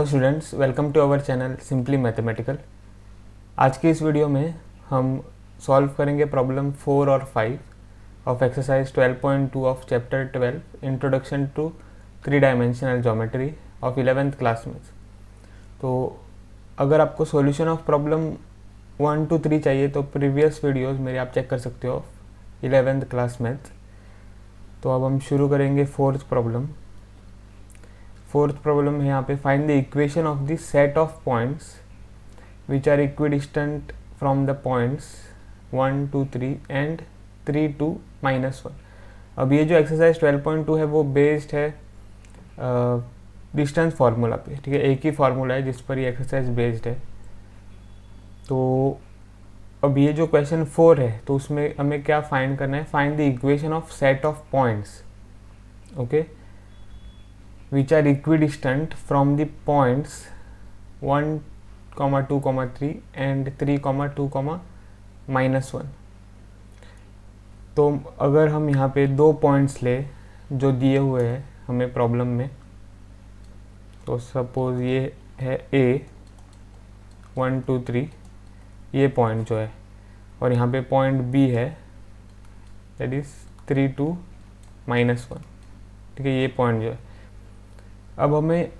Hello students, welcome to our channel simply mathematical. आज की इस वीडियो में हम सॉल्व करेंगे प्रॉब्लम 4 और 5 of exercise 12.2 of chapter 12 introduction to 3 dimensional geometry of 11th class में। तो अगर आपको सॉल्यूशन ऑफ प्रॉब्लम 1 to 3 चाहिए तो प्रीवियस वीडियोस मेरे आप चेक कर सकते हो 11th क्लास मैथ। तो अब हम शुरू करेंगे फोर्थ प्रॉब्लम है यहाँ पे, find the equation of the set of points which are equidistant from the points 1 to 3 and 3 to -1। अब ये जो एक्सरसाइज 12.2 है वो बेस्ड है डिस्टेंस फार्मूला पे, ठीक है। एक ही फार्मूला है जिस पर ये एक्सरसाइज बेस्ड है। तो अब ये जो क्वेश्चन 4 है तो उसमें हमें क्या फाइंड करना है, find the equation of set of points, okay, which are equidistant from the points 1, 2, 3 and 3, 2, -1। तो अगर हम यहाँ पे दो पॉइंट्स ले जो दिए हुए हैं हमें प्रॉब्लम में, तो सपोज ये है A 1, 2, 3 ये पॉइंट जो है, और यहाँ पे पॉइंट B है दैट इज 3, 2, -1, ठीक है। ये पॉइंट जो है, अब हमें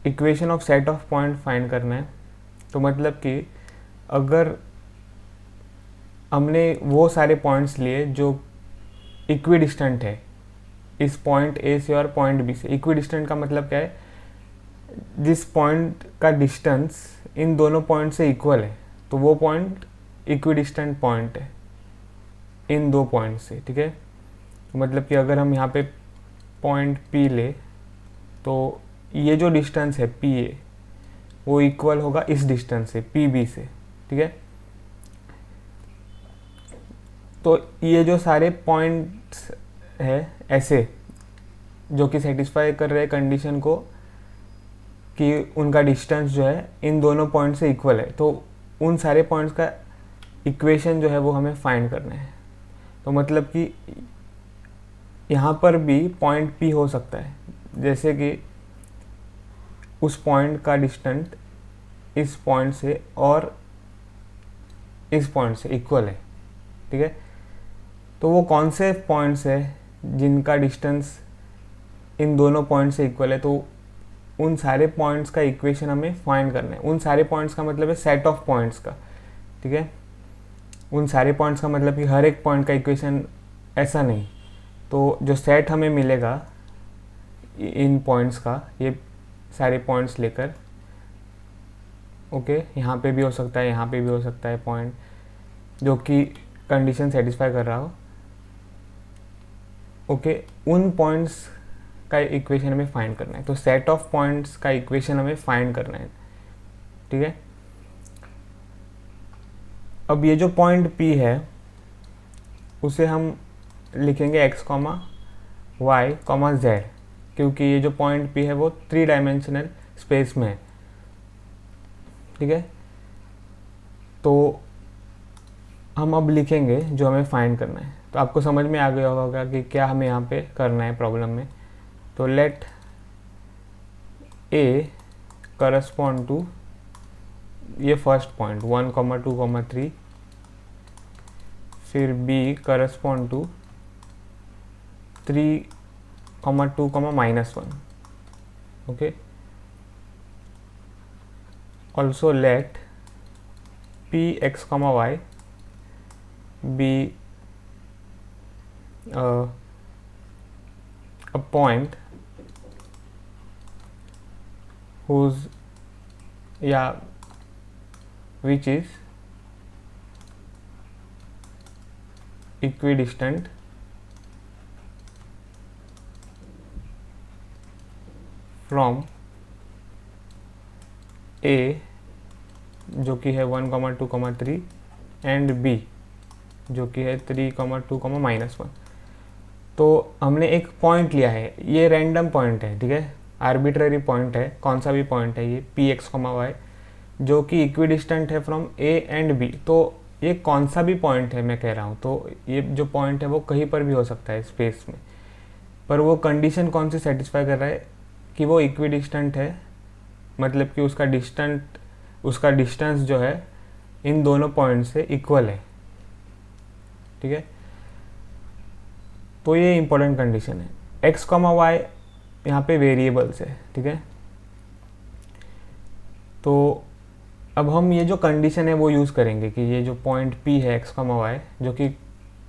equation of set of point find करना है। तो मतलब कि अगर हमने वो सारे पॉइंट्स लिए जो इक्विडिस्टेंट है इस पॉइंट ए से और पॉइंट बी से। इक्विडिस्टेंट का मतलब क्या है, जिस पॉइंट का डिस्टेंस इन दोनों पॉइंट से इक्वल है तो वो पॉइंट इक्विडिस्टेंट पॉइंट है इन दो पॉइंट से, ठीक है। तो मतलब कि अगर हम यहाँ पे पॉइंट पी ले तो ये जो डिस्टेंस है पी ए वो इक्वल होगा इस डिस्टेंस से पी बी से, ठीक है। तो ये जो सारे पॉइंट्स है ऐसे जो कि सेटिस्फाई कर रहे हैं कंडीशन को कि उनका डिस्टेंस जो है इन दोनों पॉइंट से इक्वल है, तो उन सारे पॉइंट्स का इक्वेशन जो है वो हमें फाइंड करना है। तो मतलब कि यहाँ पर भी पॉइंट पी हो सकता है, जैसे कि उस पॉइंट का डिस्टेंस इस पॉइंट से और इस पॉइंट से इक्वल है, ठीक है। तो वो कौन से पॉइंट्स है जिनका डिस्टेंस इन दोनों पॉइंट से इक्वल है, तो उन सारे पॉइंट्स का इक्वेशन हमें फाइंड करना है। उन सारे पॉइंट्स का मतलब है सेट ऑफ पॉइंट्स का, ठीक है। उन सारे पॉइंट्स का मतलब कि हर एक पॉइंट का इक्वेशन ऐसा नहीं। तो जो सेट हमें मिलेगा इन पॉइंट्स का, ये सारे पॉइंट्स लेकर, ओके, यहाँ पे भी हो सकता है, यहाँ पे भी हो सकता है पॉइंट जो कि कंडीशन सेटिस्फाई कर रहा हो, ओके, उन पॉइंट्स का इक्वेशन हमें फाइंड करना है। तो सेट ऑफ पॉइंट्स का इक्वेशन हमें फाइंड करना है, ठीक है। अब ये जो पॉइंट P है उसे हम लिखेंगे x, y, z, क्योंकि ये जो पॉइंट P है वो 3 डायमेंशनल स्पेस में है, ठीक है। तो हम अब लिखेंगे जो हमें फाइंड करना है। तो आपको समझ में आ गया होगा कि क्या हमें यहाँ पे करना है प्रॉब्लम में। तो लेट A करस्पॉन्ड टू ये फर्स्ट पॉइंट 1, 2, 3, फिर B correspond to 3, 2, -1, okay. Also let P x, y be a point which is equidistant from A जो कि है 1, 2, 3 एंड B जो कि है 3, 2, -1। तो हमने एक पॉइंट लिया है, ये रैंडम पॉइंट है, ठीक है, आर्बिट्ररी पॉइंट है, कौन सा भी पॉइंट है ये P x, y जो कि इक्विडिस्टेंट है फ्रॉम A एंड B। तो ये कौन सा भी पॉइंट है मैं कह रहा हूँ, तो ये जो पॉइंट है वो कहीं पर भी हो सकता है स्पेस में, पर वो कंडीशन कौन सी सेटिस्फाई कर रहा है कि वो इक्विडिस्टेंट है मतलब कि उसका डिस्टेंस जो है इन दोनों पॉइंट से इक्वल है, ठीक है। तो ये इंपॉर्टेंट कंडीशन है। एक्स कॉमा वाई यहाँ पे वेरिएबल्स है, ठीक है। तो अब हम ये जो कंडीशन है वो यूज़ करेंगे कि ये जो पॉइंट P है एक्स कॉमा वाई, जो कि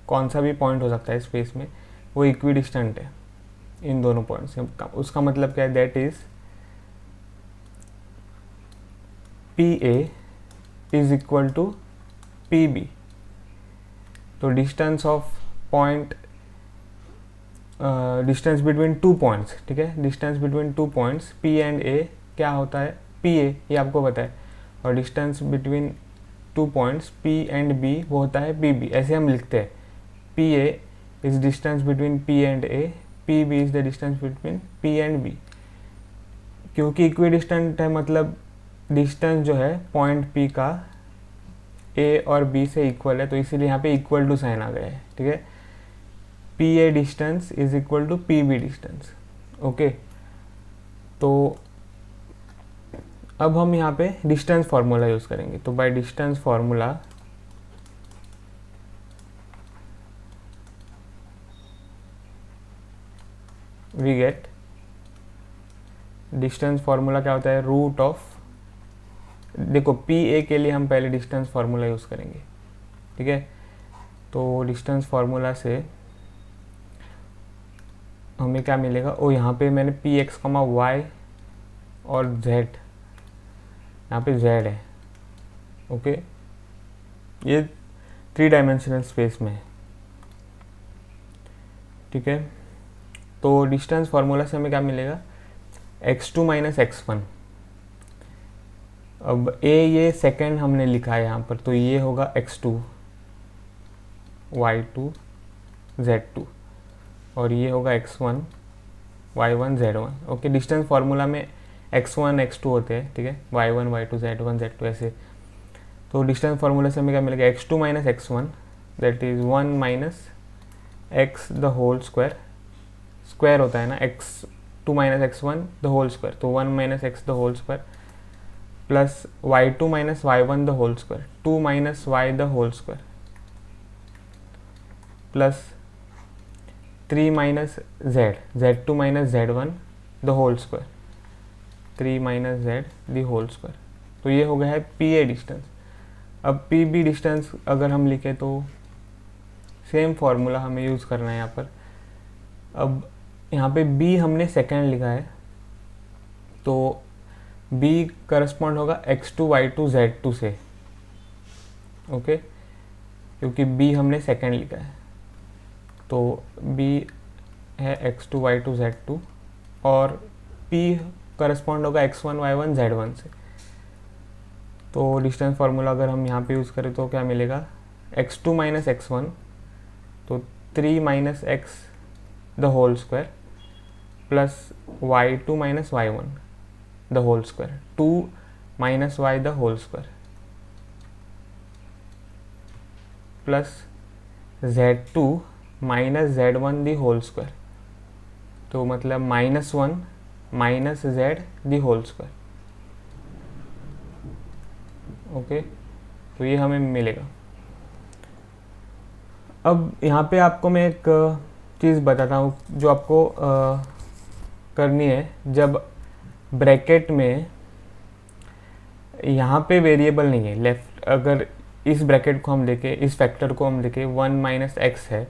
कौन सा भी पॉइंट हो सकता है स्पेस में, वो इक्विडिस्टेंट है इन दोनों पॉइंट से। उसका मतलब क्या है, that is PA is equal to PB। तो distance of point, distance between two points, ठीक है, distance between two points P and A क्या होता है, PA, ये आपको पता है। और distance between two points P and B वो होता है PB। ऐसे हम लिखते हैं, PA is distance between P and A, PB is the distance between P and B। क्योंकि इक्विडिस्टेंट है, मतलब डिस्टेंस जो है पॉइंट P का A और B से इक्वल है, तो इसीलिए यहाँ पे इक्वल टू साइन आ गया है, ठीक है। PA distance is equal to PB distance, okay. तो अब हम यहाँ पे डिस्टेंस फार्मूला यूज़ करेंगे। तो by distance formula we get, distance formula क्या होता है, रूट ऑफ, देखो PA के लिए हम पहले डिस्टेंस फार्मूला यूज़ करेंगे, ठीक है। तो डिस्टेंस फार्मूला से हमें क्या मिलेगा, ओ यहाँ पे मैंने PX, Y और Z, यहाँ पे Z है, ओके। ये 3 डायमेंशनल स्पेस में है, ठीक है। तो डिस्टेंस फार्मूला से हमें क्या मिलेगा, x2 माइनस x1। अब A ये सेकेंड हमने लिखा है यहाँ पर, तो ये होगा x2 y2 z2 और ये होगा x1 y1 z1, okay. Distance formula में x1 x2 होते हैं, ठीक है, y1 y2 z1 z2 ऐसे। तो डिस्टेंस फार्मूला से हमें क्या मिलेगा, x2 minus x1 that is 1 minus x the whole square, square होता है ना, x2 minus x1 the whole square, तो 1 minus x the whole square plus y2 minus y1 the whole square, 2 minus y the whole square plus 3 minus z2 minus z1 the whole square, 3 minus z the whole square. तो ये हो गया है PA distance. अब PB distance अगर हम लिखें तो सेम फार्मूला हमें यूज़ करना है यहाँ पर। अब यहाँ पे B हमने सेकेंड लिखा है, तो B करस्पॉन्ड होगा x2 y2 z2 से, ओके, क्योंकि B हमने सेकेंड लिखा है। तो B है x2 y2 z2 और P करस्पॉन्ड होगा x1 y1 z1 से। तो डिस्टेंस फार्मूला अगर हम यहाँ पे यूज़ करें तो क्या मिलेगा, x2 माइनस x1, तो 3 minus x the whole square plus y2 minus y1 the whole square, 2 minus y the whole square plus z2 minus z1 the whole square, तो मतलब -1 minus z the whole square, okay. तो ये हमें मिलेगा। अब यहाँ पे आपको मैं एक चीज़ बताता हूँ जो आपको करनी है। जब ब्रैकेट में यहाँ पे वेरिएबल नहीं है लेफ्ट, अगर इस ब्रैकेट को हम देखें, इस फैक्टर को हम देखें 1 माइनस एक्स है,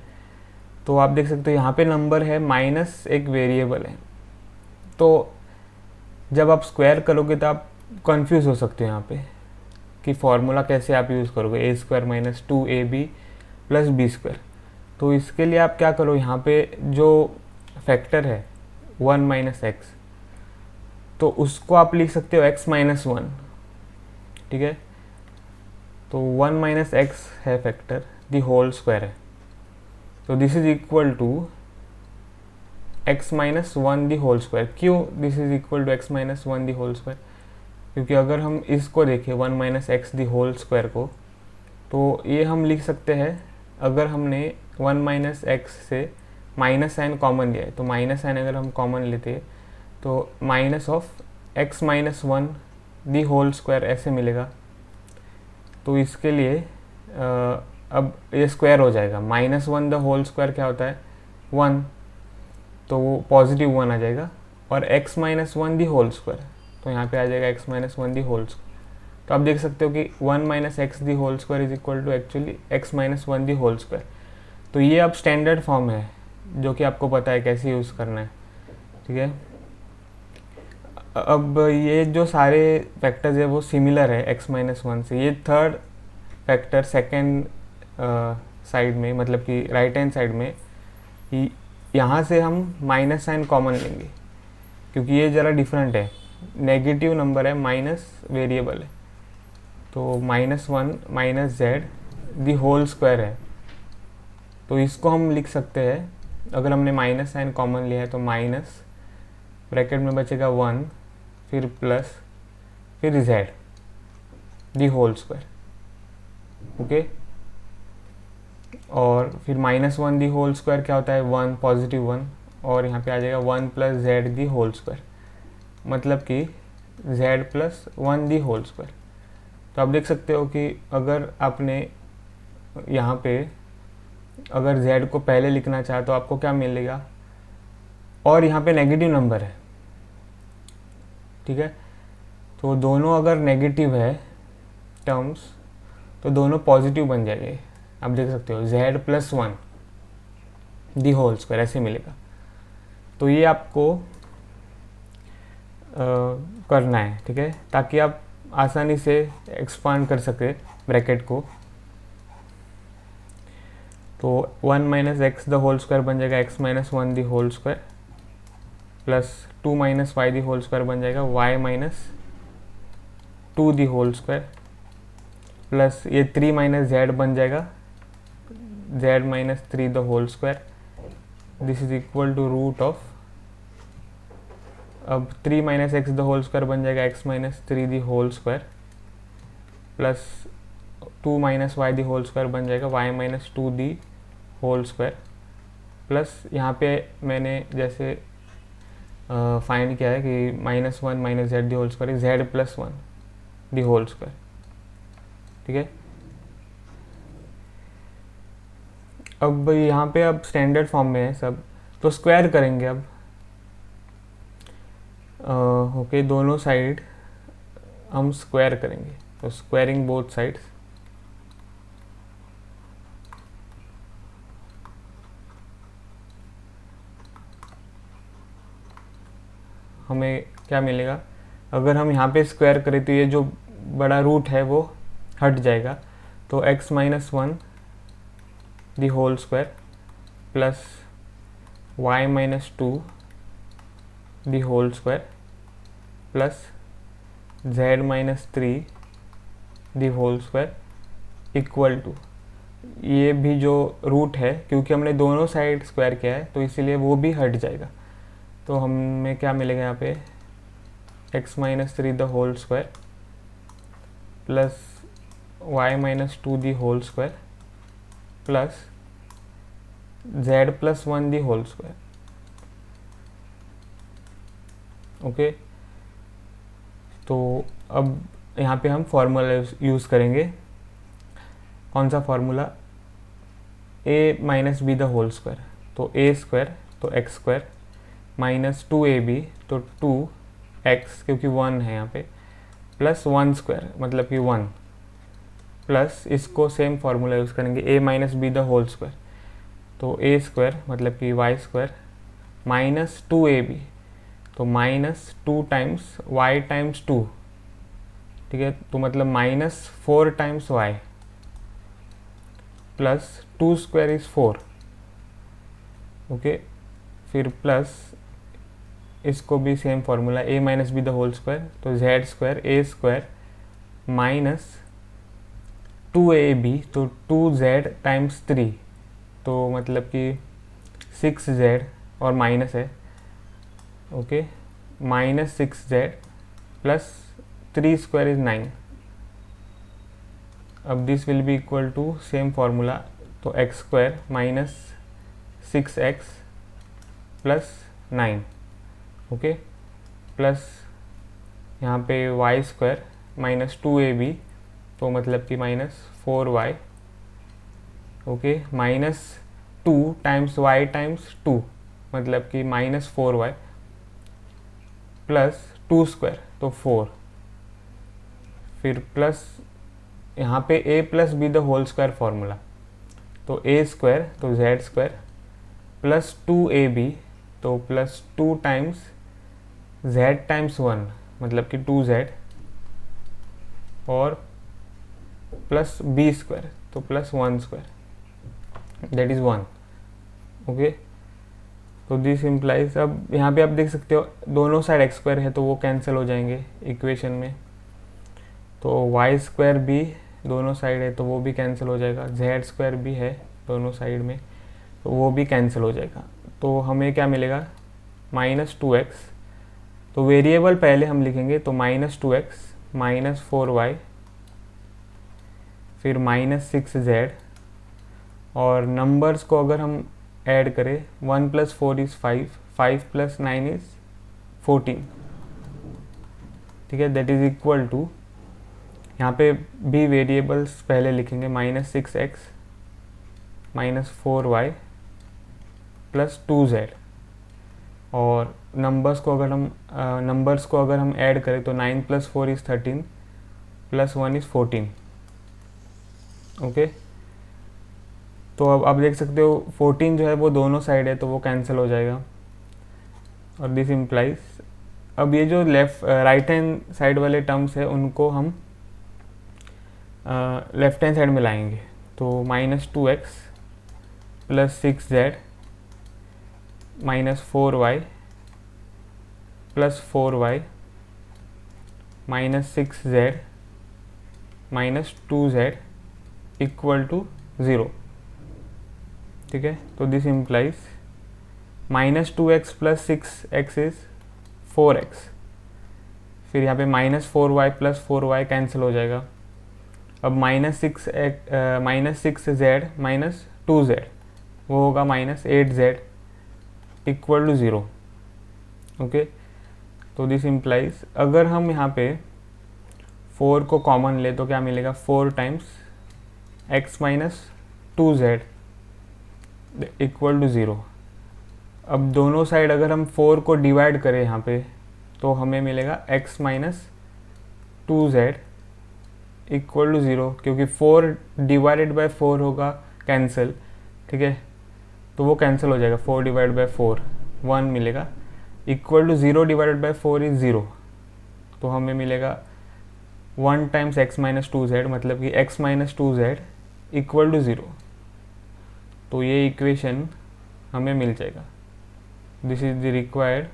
तो आप देख सकते हो यहाँ पे नंबर है माइनस एक वेरिएबल है। तो जब आप स्क्वायर करोगे तो आप कंफ्यूज हो सकते हो यहाँ पे कि फॉर्मूला कैसे आप यूज़ करोगे, a² minus 2ab plus b²। तो इसके लिए आप क्या करो, यहाँ पे जो फैक्टर है 1 माइनस एक्स, तो उसको आप लिख सकते हो x माइनस 1, ठीक है। तो 1 माइनस एक्स है फैक्टर, द होल स्क्वायर है, तो this is equal to x minus 1 the whole square. क्यों this is equal to x minus 1 the whole square, क्योंकि अगर हम इसको देखें 1 minus x the whole square को, तो ये हम लिख सकते हैं, अगर हमने 1 माइनस एक्स से माइनस साइन कॉमन लिया है, तो माइनस साइन अगर हम कॉमन लेते हैं तो minus of x minus one the whole square ऐसे मिलेगा। तो इसके लिए अब ये स्क्वायर हो जाएगा, minus one the whole square क्या होता है 1, तो वो पॉजिटिव 1 आ जाएगा। और x minus one the whole square, तो यहाँ पे आ जाएगा x minus one the whole square. तो आप देख सकते हो कि 1 minus x the whole square is equal to actually x minus one the whole square. तो ये अब स्टैंडर्ड फॉर्म है जो कि आपको पता है कैसे यूज़ करना है, ठीक है। अब ये जो सारे फैक्टर्स है वो सिमिलर है x माइनस वन से। ये थर्ड फैक्टर सेकेंड साइड में, मतलब कि राइट हैंड साइड में, यहाँ से हम माइनस साइन कॉमन लेंगे क्योंकि ये ज़रा डिफरेंट है, नेगेटिव नंबर है, माइनस वेरिएबल है। तो minus one minus z the whole square है, तो इसको हम लिख सकते हैं, अगर हमने माइनस साइन कॉमन लिया है तो माइनस ब्रैकेट में बचेगा 1, फिर प्लस, फिर z the whole square, okay. और फिर minus one the whole square क्या होता है 1, पॉजिटिव 1, और यहाँ पे आ जाएगा 1 plus z the whole square, मतलब कि z plus one the whole square. तो आप देख सकते हो कि अगर आपने यहाँ पे अगर z को पहले लिखना चाहा तो आपको क्या मिलेगा, और यहाँ पे नेगेटिव नंबर है, ठीक है। तो दोनों अगर नेगेटिव है टर्म्स तो दोनों पॉजिटिव बन जाएंगे। आप देख सकते हो z plus one the whole square ऐसे मिलेगा। तो ये आपको करना है, ठीक है, ताकि आप आसानी से एक्सपांड कर सके ब्रैकेट को। तो 1 minus x the whole square बन जाएगा x minus one the whole square, plus 2 minus y the whole square बन जाएगा y minus two the whole square, plus ये 3 माइनस जेड बन जाएगा z minus three the whole square. This is equal to root of, अब 3 minus x the whole square बन जाएगा x minus three the whole square, plus 2 minus y the whole square बन जाएगा y minus two the whole square, plus यहाँ पे मैंने जैसे find किया है कि minus one minus z the whole square z plus one the whole square, ठीक है। अब यहाँ पे अब स्टैंडर्ड फॉर्म में है सब, तो स्क्वायर करेंगे अब। ओके, दोनों साइड हम स्क्वायर करेंगे, तो स्क्वायरिंग बोथ साइड्स। हमें क्या मिलेगा, अगर हम यहाँ पे स्क्वायर करें तो ये जो बड़ा रूट है वो हट जाएगा। तो x minus one the whole square plus y minus two the whole square plus z minus three the whole square equal to, ये भी जो रूट है क्योंकि हमने दोनों साइड स्क्वायर किया है तो इसीलिए वो भी हट जाएगा। तो हमें क्या मिलेगा यहाँ पे, x minus three the whole square plus y minus two the whole square plus z plus one the whole square, okay. तो अब यहाँ पे हम फॉर्मूला यूज़ करेंगे। कौन सा formula, a minus b the whole square, तो a स्क्वायर तो x square minus two a b तो टू एक्स क्योंकि वन है यहाँ पे, प्लस वन स्क्वायर मतलब कि वन, प्लस इसको सेम फार्मूला यूज़ करेंगे a minus b the whole square, तो a स्क्वायर मतलब कि y square minus two a b तो minus two times y times two, ठीक है, तो मतलब minus 4 times y plus two square is 4, okay. फिर प्लस इसको भी same formula a minus b the whole square तो z square a square minus two a b तो 2z times 3 तो मतलब कि 6z और माइनस है, okay, minus 6z plus 3 square is 9। अब this will be equal to same formula, तो x square minus 6x plus 9, okay, plus यहाँ पे वाई स्क्वायर माइनस 2ab, तो मतलब कि -4y, okay, -2 times y times 2, मतलब कि -4y प्लस 2 स्क्वायर तो 4, फिर प्लस यहाँ पे a plus b the whole square formula, तो a स्क्वायर तो z स्क्वायर प्लस 2ab, तो प्लस 2 टाइम्स z टाइम्स 1, मतलब कि 2z, और प्लस b स्क्वायर तो plus 1 square, that is 1, okay. तो दिस इम्प्लाइज, अब यहाँ पे आप देख सकते हो दोनों साइड एक्स स्क्वायर है तो वो कैंसिल हो जाएंगे इक्वेशन में, तो वाई स्क्वायर भी दोनों साइड है तो वो भी कैंसिल हो जाएगा, जेड स्क्वायर भी है दोनों साइड में तो वो भी कैंसिल हो जाएगा। तो हमें क्या मिलेगा, -2x, तो वेरिएबल पहले हम लिखेंगे तो -2x -4y फिर -6z, और नंबर्स को अगर हम ऐड करें 1 + 4 = 5, 5 + 9 = 14, ठीक है, दैट इज इक्वल टू, यहाँ पे भी वेरिएबल्स पहले लिखेंगे -6x -4y + 2z, और नंबर्स को अगर हम ऐड करें तो 9 + 4 = 13 + 1 = 14, ओके। तो अब आप देख सकते हो 14 जो है वो दोनों साइड है तो वो कैंसिल हो जाएगा, और दिस इम्प्लाइज, अब ये जो राइट हैंड साइड वाले टर्म्स है उनको हम लेफ्ट हैंड साइड में लाएंगे, तो -2x + 6z -4y + 4y -6z -2z = 0, ठीक है। तो this implies -2x + 6x = 4x, फिर यहाँ पे -4y + 4y कैंसिल हो जाएगा, अब -6z -2z वो होगा -8z = 0, ओके। तो दिस इम्प्लाइज, अगर हम यहाँ पे 4 को कॉमन ले तो क्या मिलेगा, 4 टाइम्स x - 2z = 0। अब दोनों साइड अगर हम 4 को डिवाइड करें यहाँ पे तो हमें मिलेगा x - 2z = 0, क्योंकि 4 डिवाइडेड बाय 4 होगा कैंसिल, ठीक है, तो वो कैंसिल हो जाएगा, 4 डिवाइड बाय 4 1 मिलेगा, = 0 डिवाइडेड बाय 4 = 0, तो हमें मिलेगा 1 टाइम्स x - 2z, मतलब कि x - 2z = 0, तो ये इक्वेशन हमें मिल जाएगा, this is the required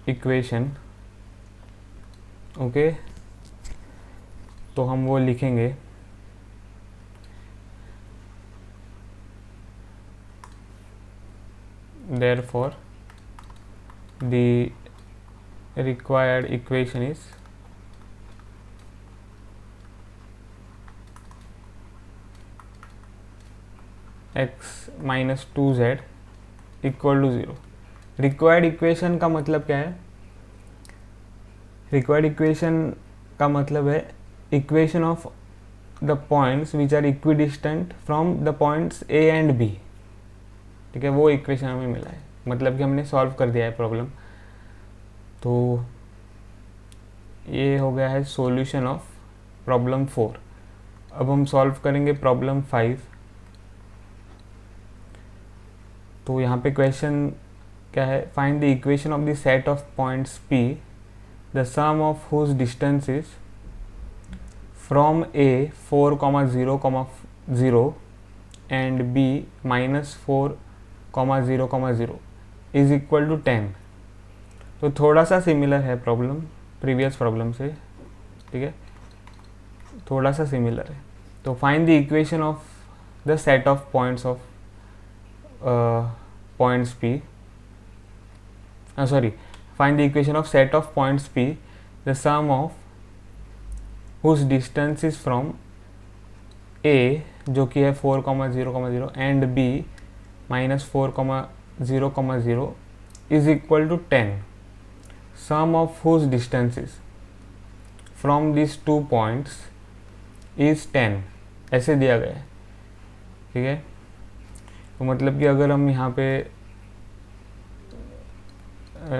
equation, okay. तो हम वो लिखेंगे, therefore the required equation is x - 2z = 0। Required equation का मतलब क्या है, रिक्वायर्ड इक्वेशन का मतलब है equation of the points which are equidistant from the points a and b, ठीक है, वो इक्वेशन हमें मिला है, मतलब कि हमने सॉल्व कर दिया है प्रॉब्लम। तो ये हो गया है सॉल्यूशन ऑफ प्रॉब्लम 4। अब हम सॉल्व करेंगे प्रॉब्लम 5। तो यहाँ पे क्वेश्चन क्या है, find the equation of the set of points P, the sum of whose distance is from A 4, 0, 0 and B -4, 0, 0 is equal to 10। तो थोड़ा सा सिमिलर है प्रॉब्लम प्रीवियस प्रॉब्लम से, ठीक है, थोड़ा सा सिमिलर है। तो find the equation of the set of points of points P, sorry, find the equation of set of points P, the sum of whose distance is from A जो कि है 4, 0, 0 and B -4, 0, 0 is equal to 10। Sum of whose distances from this 2 points is 10, ऐसे दिया गया है। ठीक है, तो मतलब कि अगर हम यहाँ पे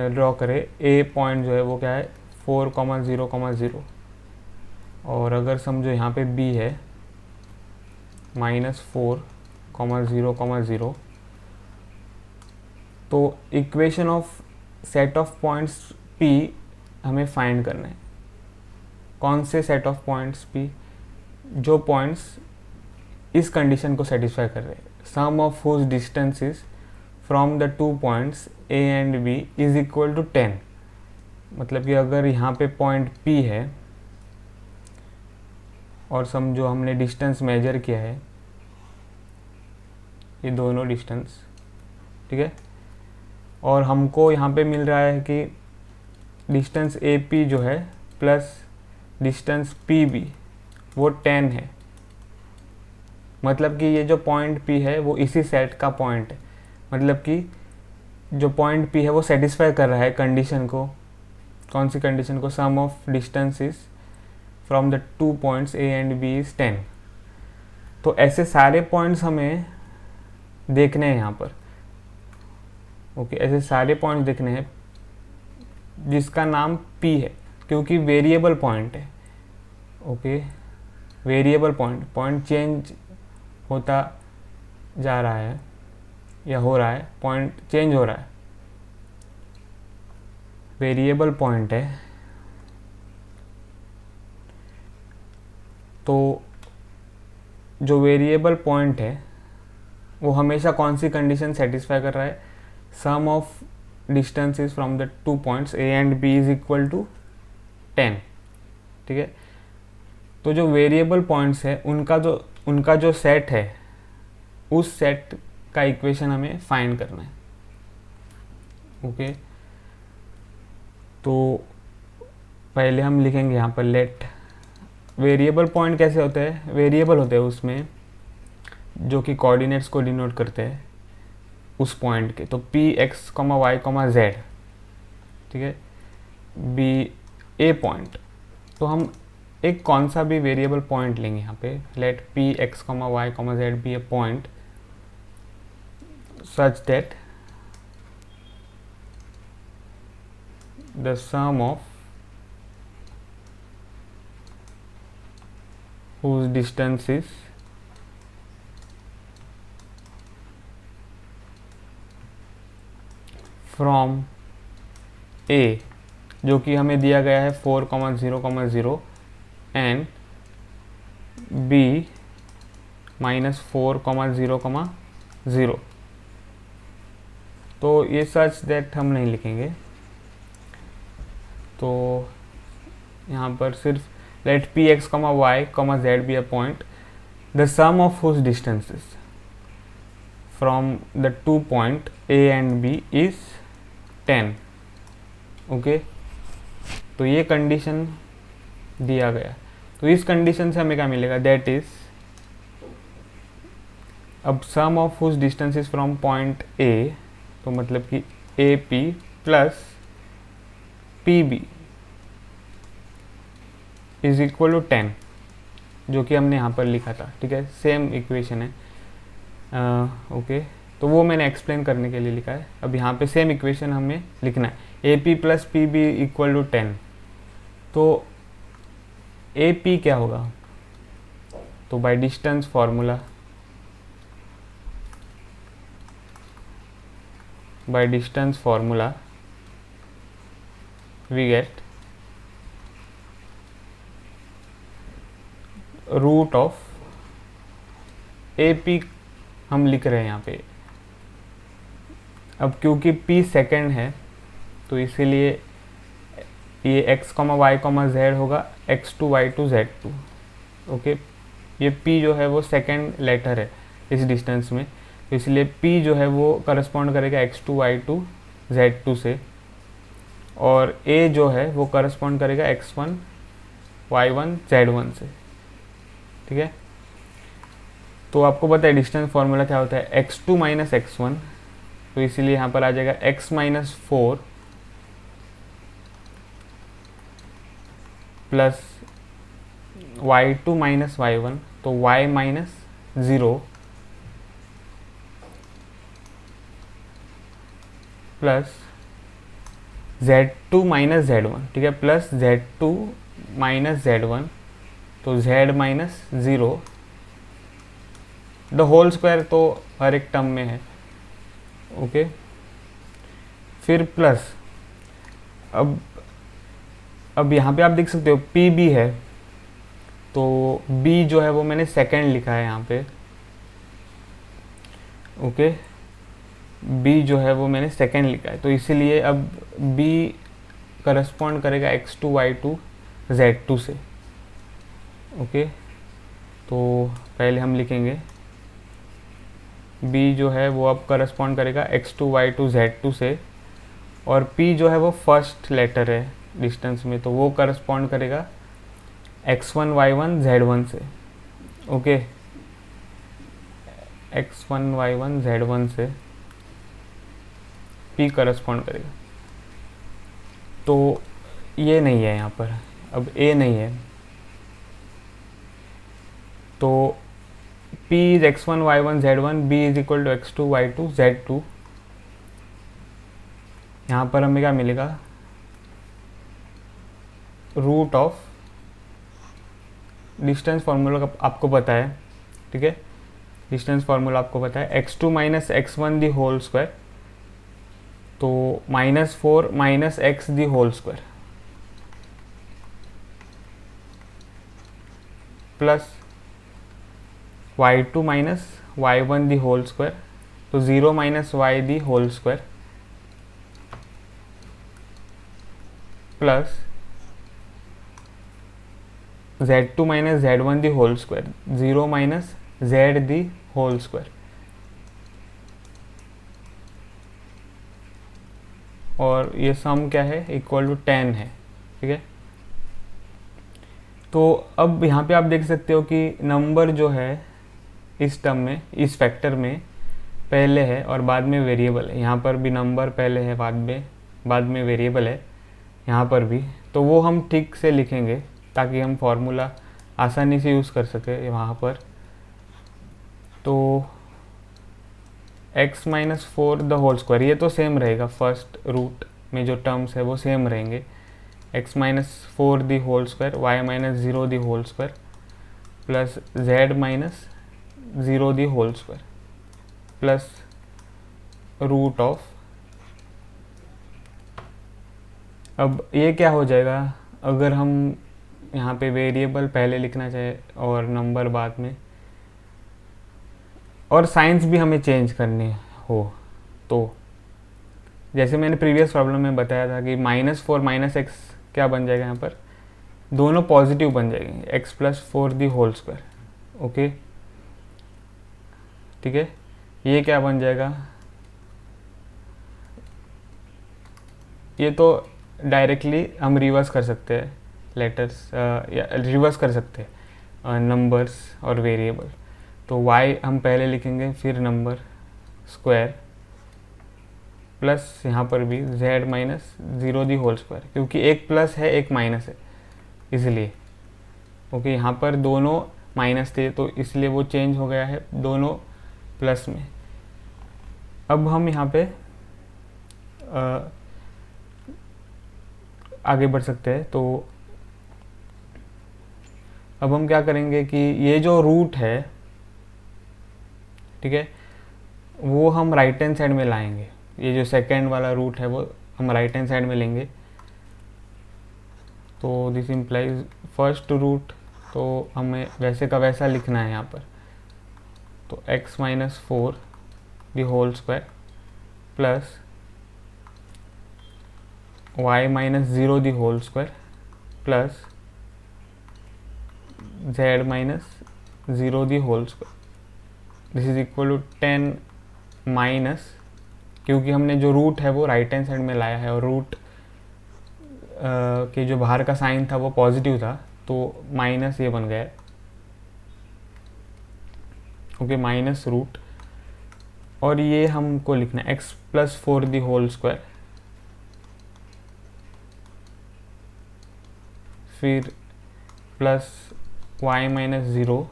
ड्रॉ करें, ए पॉइंट जो है वो क्या है 4,0,0, और अगर समझो यहाँ पे बी है -4,0,0, तो equation of set of points P हमें फाइंड करना है। कौन से सेट ऑफ पॉइंट्स पी? जो पॉइंट्स इस कंडीशन को सेटिस्फाई कर रहे हैं, sum of whose distances from the 2 points A and B is equal to 10। मतलब कि अगर यहाँ पे पॉइंट पी है और समझो हमने डिस्टेंस मेजर किया है, ये दोनों डिस्टेंस, ठीक है, और हमको यहाँ पे मिल रहा है कि डिस्टेंस ए पी जो है प्लस डिस्टेंस पी बी वो 10 है। मतलब कि ये जो पॉइंट पी है वो इसी सेट का पॉइंट है। मतलब कि जो पॉइंट पी है वो सेटिस्फाई कर रहा है कंडीशन को। कौन सी कंडीशन को? Sum of distances from the 2 points A and B is 10। तो ऐसे सारे पॉइंट्स हमें देखने हैं यहाँ पर। ओके, ऐसे सारे पॉइंट्स देखने हैं जिसका नाम P है, क्योंकि वेरिएबल पॉइंट है। ओके, वेरिएबल पॉइंट चेंज होता जा रहा है या हो रहा है, पॉइंट चेंज हो रहा है, वेरिएबल पॉइंट है। तो जो वेरिएबल पॉइंट है वो हमेशा कौन सी कंडीशन सेटिस्फाई कर रहा है? Sum of distances from the 2 points A and B is equal to 10। ठीक है, तो जो वेरिएबल पॉइंट्स है उनका जो सेट है, उस सेट का इक्वेशन हमें फाइंड करना है। ओके, तो पहले हम लिखेंगे यहाँ पर लेट वेरिएबल पॉइंट कैसे होते हैं? वेरिएबल होते हैं उसमें जो कि कोऑर्डिनेट्स को डिनोट करते हैं उस पॉइंट के। तो पी एक्स वाई जेड, ठीक है, बी ए पॉइंट। तो हम एक कौन सा भी वेरिएबल पॉइंट लेंगे यहाँ पे, let p x y z be a point such that the sum of whose distances from A, जो कि हमें दिया गया है 4,0,0 and B -4,0,0, तो ये सच दैट हम नहीं लिखेंगे। तो यहाँ पर सिर्फ let p x y z be a point the sum of whose distances from the 2 point a and B is 10। Okay, तो ये कंडीशन दिया गया। तो इस कंडीशन से हमें क्या मिलेगा? दैट इज, अब sum of whose distances from point A, तो मतलब कि A P plus P B is equal to 10, जो कि हमने यहाँ पर लिखा था। ठीक है, सेम इक्वेशन है। ओके, तो वो मैंने एक्सप्लेन करने के लिए लिखा है। अब यहाँ पे सेम इक्वेशन हमें लिखना है, a P plus P b equal to 10। तो ए पी क्या होगा? तो by distance formula, by distance formula we get root of AP हम लिख रहे हैं यहाँ पे। अब क्योंकि P सेकेंड है तो इसीलिए ये x, y, z होगा x2, y2, z2। ओके, ये P जो है वो सेकेंड लेटर है इस डिस्टेंस में, तो इसलिए P जो है वो करस्पॉन्ड करेगा x2, y2, z2 से, और A जो है वो करस्पॉन्ड करेगा x1, y1, z1 से। ठीक है, तो आपको पता है डिस्टेंस फार्मूला क्या होता है? x2 माइनस x1, तो इसीलिए यहाँ पर आ जाएगा x minus 4 plus y2 minus y1, तो y minus 0 plus z2 minus z1, ठीक है, प्लस z2 माइनस z1, तो z minus 0 the whole square, तो हर एक टर्म में है। ओके, फिर प्लस अब यहाँ पे आप देख सकते हो पी बी है, तो b जो है वो मैंने सेकंड लिखा है यहाँ पे। ओके, b जो है वो मैंने सेकंड लिखा है, तो इसीलिए अब b करस्पॉन्ड करेगा x2 y2 z2 से। ओके, तो पहले हम लिखेंगे b जो है वो अब करस्पॉन्ड करेगा x2 y2 z2 से, और p जो है वो फर्स्ट लेटर है डिस्टेंस में, तो वो करस्पॉन्ड करेगा x1 y1 z1 से। ओके, x1 y1 z1 से p करस्पॉन्ड करेगा, तो ये नहीं है यहाँ पर, अब a नहीं है, तो p is x1 y1 z1, b is equal to x2 y2 z2। यहाँ पर हमें क्या मिलेगा, रूट ऑफ डिस्टेंस फार्मूला आपको पता है, ठीक है, डिस्टेंस फार्मूला आपको पता है, x2 माइनस x1 दी होल स्क्वायर, तो -4 minus x the whole square plus y2 minus y1 the whole square, तो 0 minus y the whole square plus z2 minus z1 the whole square, 0 minus z the whole square, और ये सम क्या है, equal to 10 है, ठीक है। तो अब यहाँ पे आप देख सकते हो कि नंबर जो है इस टर्म में, इस फैक्टर में पहले है और बाद में वेरिएबल है। यहाँ पर भी नंबर पहले है, बाद में वेरिएबल है यहाँ पर भी, तो वो हम ठीक से लिखेंगे ताकि हम फॉर्मूला आसानी से यूज़ कर सके वहाँ पर। तो x minus 4 the whole square, ये तो सेम रहेगा, फर्स्ट रूट में जो टर्म्स है वो सेम रहेंगे, x minus 4 the whole square, y minus 0 the whole square plus z minus 0 the whole square plus root of, अब ये क्या हो जाएगा, अगर हम यहाँ पे वेरिएबल पहले लिखना चाहे और नंबर बाद में, और साइंस भी हमें चेंज करनी हो, तो जैसे मैंने प्रीवियस प्रॉब्लम में बताया था कि -4 माइनस एक्स क्या बन जाएगा, यहाँ पर दोनों पॉजिटिव बन जाएंगे, x plus 4 the whole square. Okay, ठीक है, ये क्या बन जाएगा, ये तो डायरेक्टली हम रिवर्स कर सकते हैं लेटर्स, या रिवर्स कर सकते हैं नंबर्स और वेरिएबल। तो y हम पहले लिखेंगे, फिर नंबर स्क्वायर प्लस यहाँ पर भी z minus 0 the whole square, क्योंकि एक प्लस है एक माइनस है इसलिए। ओके, यहाँ पर दोनों माइनस थे तो इसलिए वो चेंज हो गया है दोनों प्लस में। अब हम यहाँ पे आगे बढ़ सकते हैं, तो अब हम क्या करेंगे कि ये जो रूट है, ठीक है, वो हम राइट हैंड साइड में लाएंगे, ये जो सेकेंड वाला रूट है वो हम राइट हैंड साइड में लेंगे, तो दिस इम्प्लाइज फर्स्ट रूट, तो हमें वैसे का वैसा लिखना है यहाँ पर, तो x minus 4 the whole square plus y minus 0 the whole square plus z minus 0 the whole square, this is equal to 10 minus, क्योंकि हमने जो रूट है वो राइट हैंड साइड में लाया है और रूट के जो बाहर का साइन था वो पॉजिटिव था, तो माइनस ये बन गया। ओके, माइनस रूट, और ये हमको लिखना है x plus 4 the whole square, फिर plus y minus 0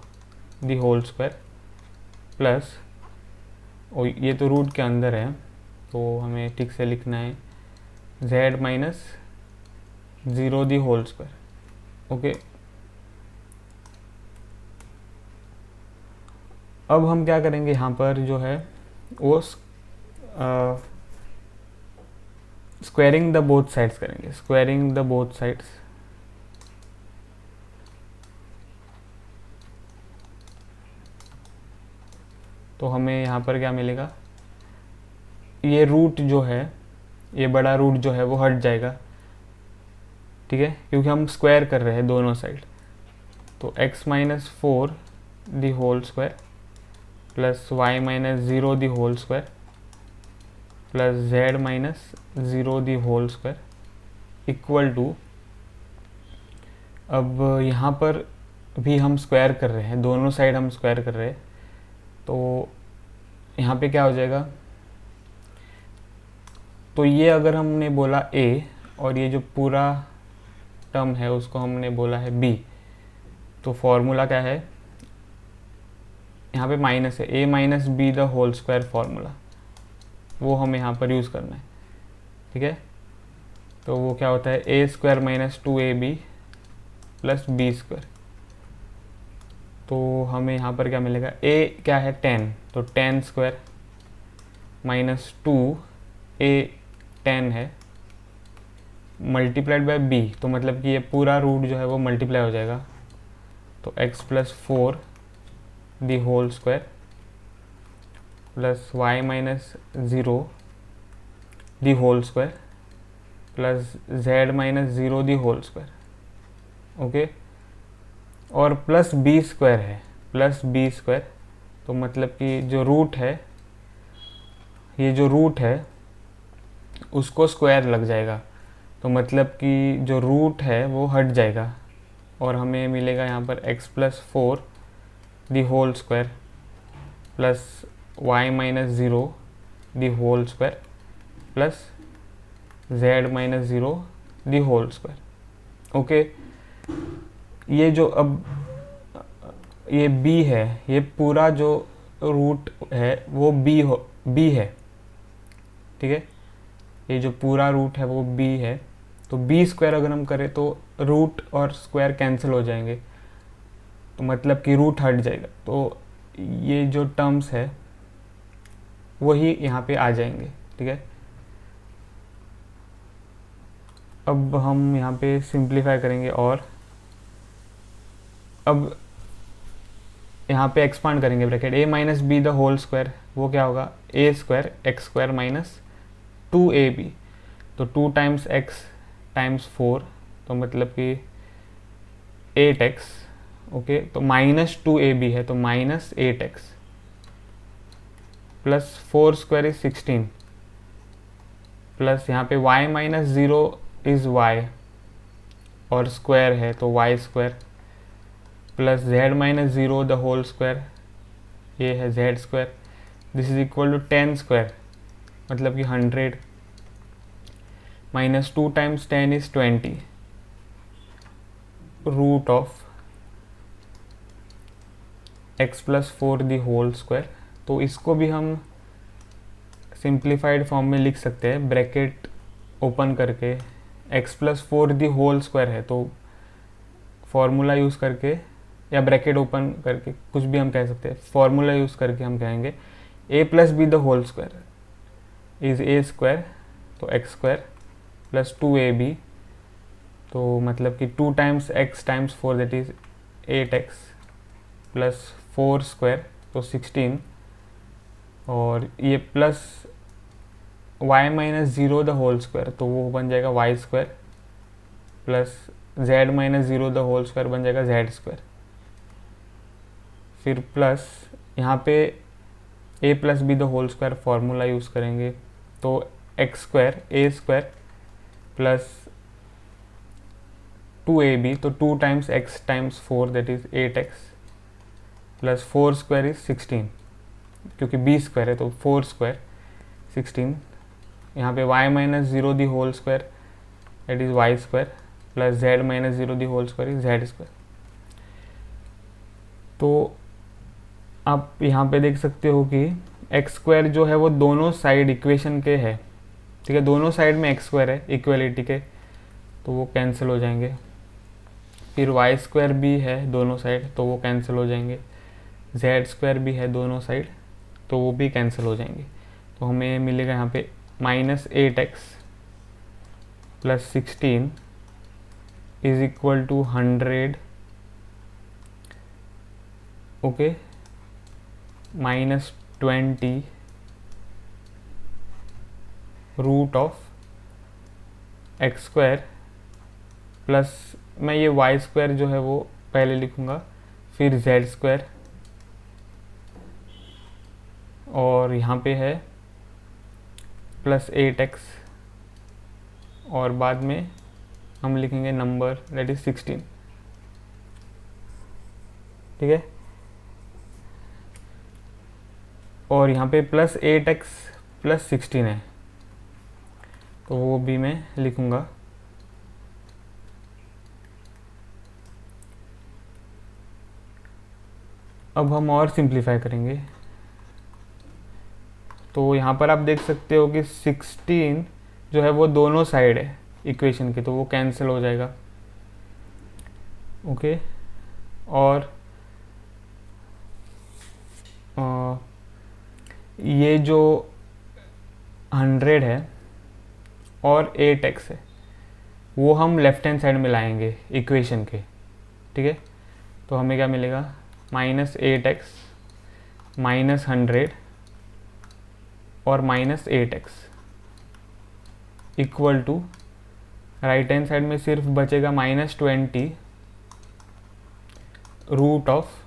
the whole square plus, और ये तो रूट के अंदर है तो हमें ठीक से लिखना है z minus 0 the whole square. Okay, अब हम क्या करेंगे, यहाँ पर जो है वो स्क्वायरिंग द बोथ साइड्स करेंगे, स्क्वायरिंग द बोथ साइड्स। तो हमें यहाँ पर क्या मिलेगा, ये रूट जो है, ये बड़ा रूट जो है वो हट जाएगा, ठीक है, क्योंकि हम स्क्वायर कर रहे हैं दोनों साइड। तो x minus 4 the whole square plus y minus 0 the whole square plus z minus 0 the whole square equal to, अब यहाँ पर भी हम स्क्वायर कर रहे हैं, दोनों साइड हम स्क्वायर कर रहे हैं, तो यहाँ पे क्या हो जाएगा, तो ये अगर हमने बोला a और ये जो पूरा टर्म है उसको हमने बोला है b, तो फॉर्मूला क्या है, यहाँ पे माइनस है, a minus b the whole square formula, वो हमें यहाँ पर यूज़ करना है, ठीक है। तो वो क्या होता है, a square minus 2ab plus b square. तो हमें यहाँ पर क्या मिलेगा, a क्या है 10, तो 10 स्क्वायर माइनस 2a 10 है मल्टीप्लाइड बाय b, तो मतलब कि ये पूरा रूट जो है वो मल्टीप्लाई हो जाएगा, तो x plus 4 the whole square plus y minus 0 the whole square plus z minus 0 the whole square. Okay, और प्लस बी स्क्वायर है, प्लस बी स्क्वायर, तो मतलब कि जो रूट है, ये जो रूट है उसको स्क्वायर लग जाएगा, तो मतलब कि जो रूट है वो हट जाएगा और हमें मिलेगा यहाँ पर x plus 4 the whole square plus y minus 0 the whole square plus z minus 0 the whole square. Okay, ये जो अब ये b है, ये पूरा जो रूट है वो b है, ठीक है, ये जो पूरा रूट है वो b है, तो b स्क्वायर अगर हम करें तो रूट और स्क्वायर कैंसिल हो जाएंगे, तो मतलब कि रूट हट जाएगा, तो ये जो टर्म्स है वही यहाँ पे आ जाएंगे, ठीक है। अब हम यहाँ पे सिंप्लीफाई करेंगे और अब यहाँ पे एक्सपांड करेंगे bracket, a minus b the whole square, वो क्या होगा, a square x square minus 2ab, तो 2 टाइम्स x टाइम्स 4, तो मतलब कि 8x। ओके, तो माइनस 2ab है, तो minus 8x plus 4 square is 16 plus यहाँ पे y माइनस 0 इज y और स्क्वायर है तो y square plus z minus 0 the whole square, ये है z square, this is equal to 10 square मतलब कि 100 minus 2 times 10 is 20 root of x plus 4 the whole square. तो इसको भी हम सिंप्लीफाइड फॉर्म में लिख सकते हैं, ब्रैकेट ओपन करके x plus 4 the whole square है, तो फॉर्मूला यूज़ करके या ब्रैकेट ओपन करके कुछ भी हम कह सकते हैं, फॉर्मूला यूज़ करके हम कहेंगे a plus b the whole square is a square, तो x स्क्वायर प्लस 2ab, तो मतलब कि 2 times x times 4 that is 8x plus 4 square, तो 16, और ये plus y minus 0 the whole square, तो वो बन जाएगा y square plus z minus 0 the whole square बन जाएगा z स्क्वायर, फिर प्लस यहाँ पे a plus b the whole square formula use करेंगे, तो x square a square plus 2ab, तो 2 times x times 4 that is 8x plus 4 square is 16, क्योंकि b square है तो 4 स्क्वायर 16, यहाँ पे y minus 0 the whole square that is y square plus z minus zero the whole square is z square. तो आप यहाँ पे देख सकते हो कि एक्स स्क्वायर जो है वो दोनों साइड इक्वेशन के है, ठीक है, दोनों साइड में एक्स स्क्वायर है इक्वलिटी के, तो वो कैंसिल हो जाएंगे। फिर वाई स्क्वायर भी है दोनों साइड, तो वो कैंसिल हो जाएंगे। जेड स्क्वायर भी है दोनों साइड, तो वो भी कैंसिल हो जाएंगे। तो हमें मिलेगा यहाँ पे -8x plus 16 is equal to 100, okay, -20 root of x square plus, मैं ये वाई स्क्वायर जो है वो पहले लिखूँगा, फिर जेड स्क्वायर, और यहाँ पे है +8x, और बाद में हम लिखेंगे नंबर दैट इज 16, ठीक है। और यहाँ पे +8x प्लस 16 है, तो वो भी मैं लिखूँगा। अब हम और सिंप्लीफाई करेंगे। तो यहाँ पर आप देख सकते हो कि 16 जो है वो दोनों साइड है इक्वेशन की, तो वो कैंसिल हो जाएगा, ओके। और ये जो 100 है और 8x है वो हम लेफ्ट हैंड साइड में लाएंगे इक्वेशन के, ठीक है। तो हमें क्या मिलेगा, -8x -100 और -8x equal to, right hand side में सिर्फ बचेगा -20 root of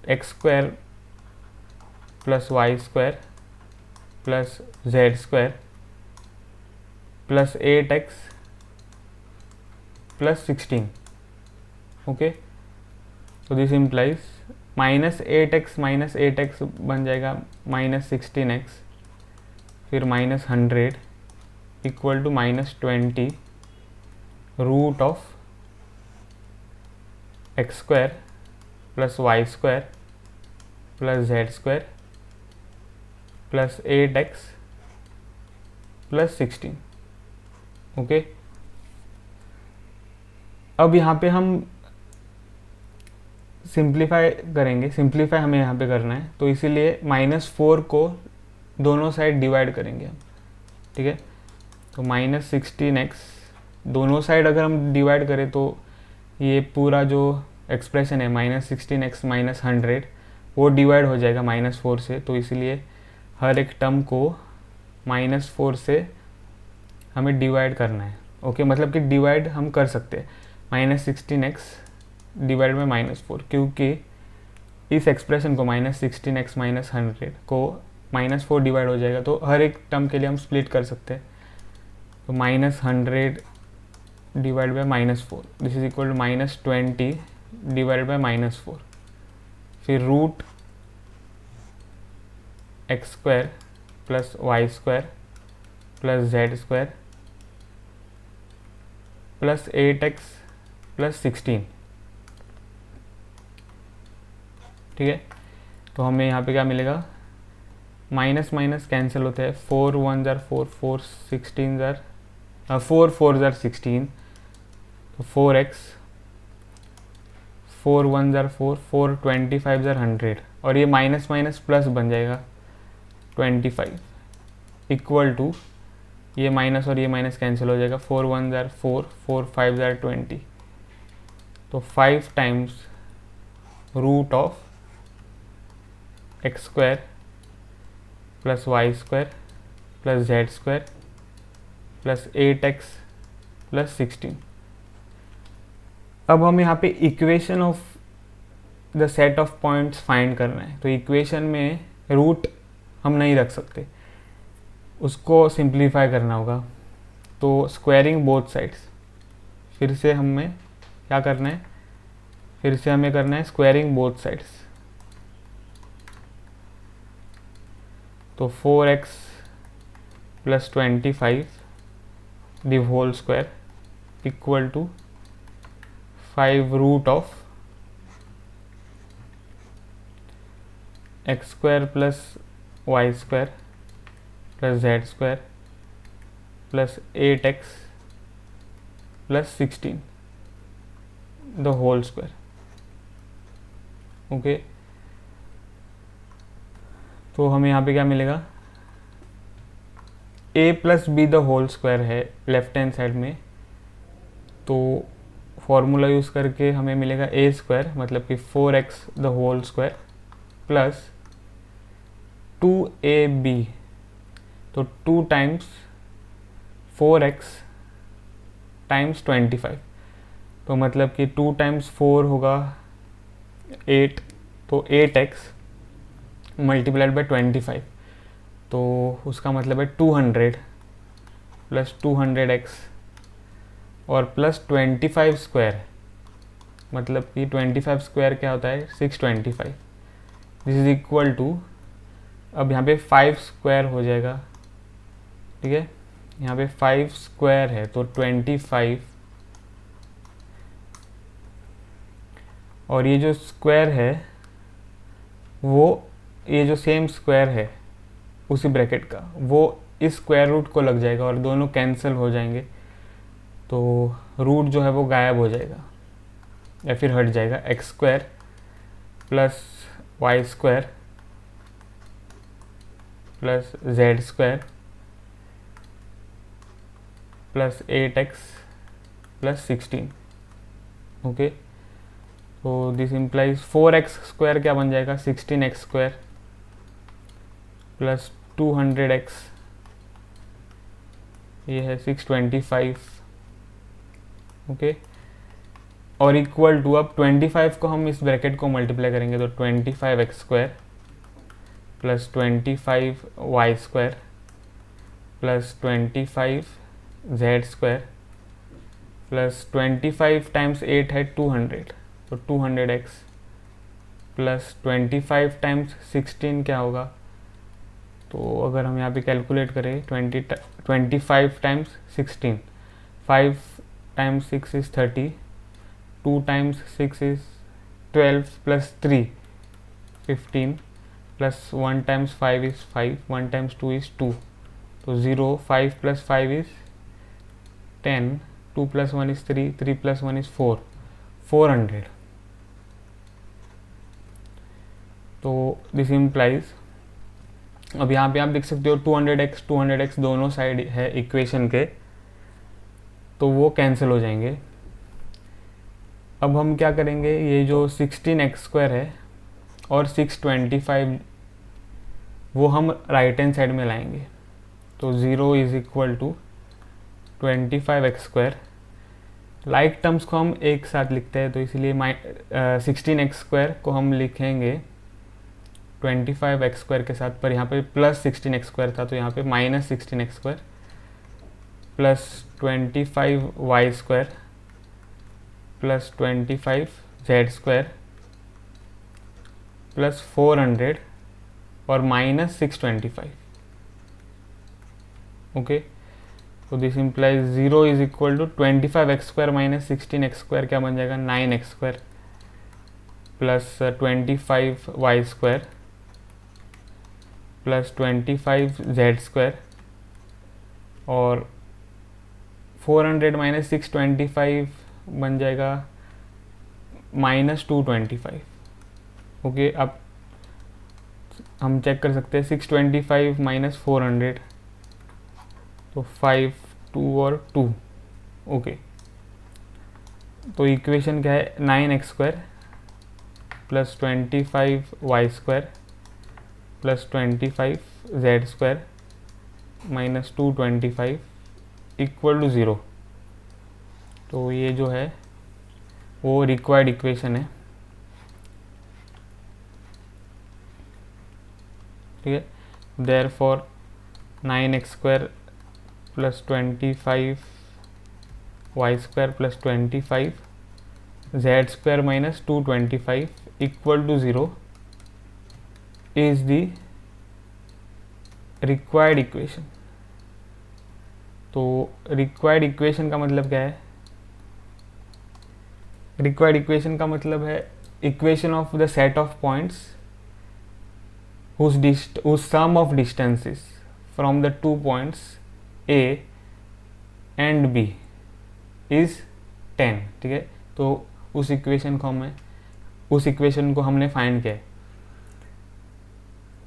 x square plus y square plus z square plus 8x plus 16, okay. तो दिस इम्प्लाइज -8x -8x बन जाएगा -16x, फिर -100 equal to -20 root of x square plus y square plus z square plus 8x plus 16, okay. अब यहाँ पे हम simplify करेंगे, simplify हमें यहाँ पे करना है, तो इसीलिए -4 को दोनों साइड डिवाइड करेंगे हम, ठीक है। तो -16x दोनों साइड अगर हम डिवाइड करें तो ये पूरा जो एक्सप्रेशन है -16x -100 वो डिवाइड हो जाएगा -4 से, तो इसीलिए हर एक टर्म को -4 से हमें डिवाइड करना है, ओके। मतलब कि डिवाइड हम कर सकते हैं -16x डिवाइड में -4, क्योंकि इस एक्सप्रेशन को -16x -100 को -4 डिवाइड हो जाएगा, तो हर एक टर्म के लिए हम स्प्लिट कर सकते हैं। तो -100 divide by -4 this is equal to -20 divide by -4, फिर root x square plus y square plus z square plus 8x plus 16, ठीक है। तो हमें यहाँ पे क्या मिलेगा, माइनस माइनस कैंसिल होते हैं, 4 1 जार 4 4 16 जार 4 4 जार 16, तो 4x 4 1 जार 4 4 25 जार 100, और ये माइनस माइनस प्लस बन जाएगा 25 इक्वल टू, ये माइनस और ये माइनस कैंसिल हो जाएगा, 4 1 जार 4 4 5 जार 20, तो 5 times root of x square plus y square plus z square plus 8x plus 16। अब हम यहाँ पे equation of the set of points find करना है, तो इक्वेशन में रूट हम नहीं रख सकते, उसको सिंप्लीफाई करना होगा। तो स्क्वायरिंग बोथ साइड्स, फिर से हमें क्या करना है, फिर से हमें करना है स्क्वायरिंग बोथ साइड्स। तो 4x plus 25 the whole square equal to 5 root of x square plus y square plus z square plus 8x plus 16 the whole square. Okay तो हमें यहाँ पे क्या मिलेगा, a plus b the whole square है left hand side में, तो formula use करके हमें मिलेगा a स्क्वायर मतलब कि 4x the whole square plus 2ab, तो 2 टाइम्स 4x टाइम्स 25, तो मतलब कि 2 टाइम्स 4 होगा 8, तो 8x मल्टीप्लाइड बाई 25, तो उसका मतलब है 200 प्लस 200x और प्लस 25 स्क्वायर, मतलब कि 25 स्क्वायर क्या होता है 625, दिस इज इक्वल टू, अब यहाँ पे 5 स्क्वायर हो जाएगा, ठीक है, यहाँ पे 5 स्क्वायर है तो 25, और ये जो स्क्वायर है वो ये जो सेम स्क्वायर है उसी ब्रैकेट का वो इस स्क्वायर रूट को लग जाएगा और दोनों कैंसिल हो जाएंगे, तो रूट जो है वो गायब हो जाएगा या फिर हट जाएगा। X square plus y square plus z square plus 8x plus 16, okay, तो दिस इम्प्लाइज 4x स्क्वायर क्या बन जाएगा 16x स्क्वायर प्लस 200x, ये है 625, ओके, और इक्वल टू, अब 25 को हम इस ब्रैकेट को मल्टीप्लाई करेंगे तो 25x square plus 25y square plus 25z square plus 25 times 8 है 200, तो 200x प्लस 25 टाइम्स 16 क्या होगा, तो अगर हम यहाँ पे कैलकुलेट करें 25 times 16, 5 times 6 is 30, 2 times 6 is 12 plus 3 15 plus 1 times 5 is 5, 1 times 2 is 2, तो 0, 5 plus 5 is 10, 2 plus 1 is 3, 3 plus 1 is 4, 400, तो दिस इम्प्लाइज, अब यहाँ पे आप देख सकते हो 200x दोनों साइड है इक्वेशन के, तो वो कैंसिल हो जाएंगे। अब हम क्या करेंगे, ये जो 16x स्क्वायर है और 625 वो हम राइट हैंड साइड में लाएंगे, तो 0 is equal to 25x square, like terms को हम एक साथ लिखते हैं तो इसलिए 16x स्क्वायर को हम लिखेंगे 25x स्क्वायर के साथ, पर यहाँ पे प्लस 16x स्क्वायर था तो यहाँ पे minus 16x square plus 25y square plus 25z square plus 400 और माइनस 625, ओके, तो this implies 0 is equal to 25x square minus 16x square क्या बन जाएगा 9x square plus 25y square plus 25z square और 400 माइनस 625 बन जाएगा minus 225, okay, अब हम चेक कर सकते हैं 625 माइनस 400, तो 5, 2 और 2, ओके, तो इक्वेशन क्या है 9x square plus 25y square plus 25z square minus 225 equal to 0, तो ये जो है वो रिक्वायर्ड इक्वेशन है, ठीक है, therefore 9x square plus 25y square plus 25z square minus 225 equal to 0 is the required equation, तो रिक्वायर्ड इक्वेशन का मतलब क्या है? रिक्वायर्ड इक्वेशन का मतलब है equation of the set of points whose sum of distances from the 2 points A and B is 10। ठीक है, तो उस इक्वेशन को हमने फाइंड किया है।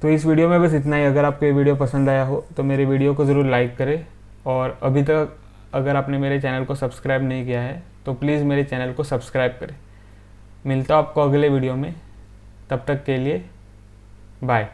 तो इस वीडियो में बस इतना ही। अगर आपको ये वीडियो पसंद आया हो तो मेरे वीडियो को ज़रूर लाइक करें, और अभी तक अगर आपने मेरे चैनल को सब्सक्राइब नहीं किया है तो प्लीज़ मेरे चैनल को सब्सक्राइब करें। मिलता हूँ आपको अगले वीडियो में, तब तक के लिए बाय।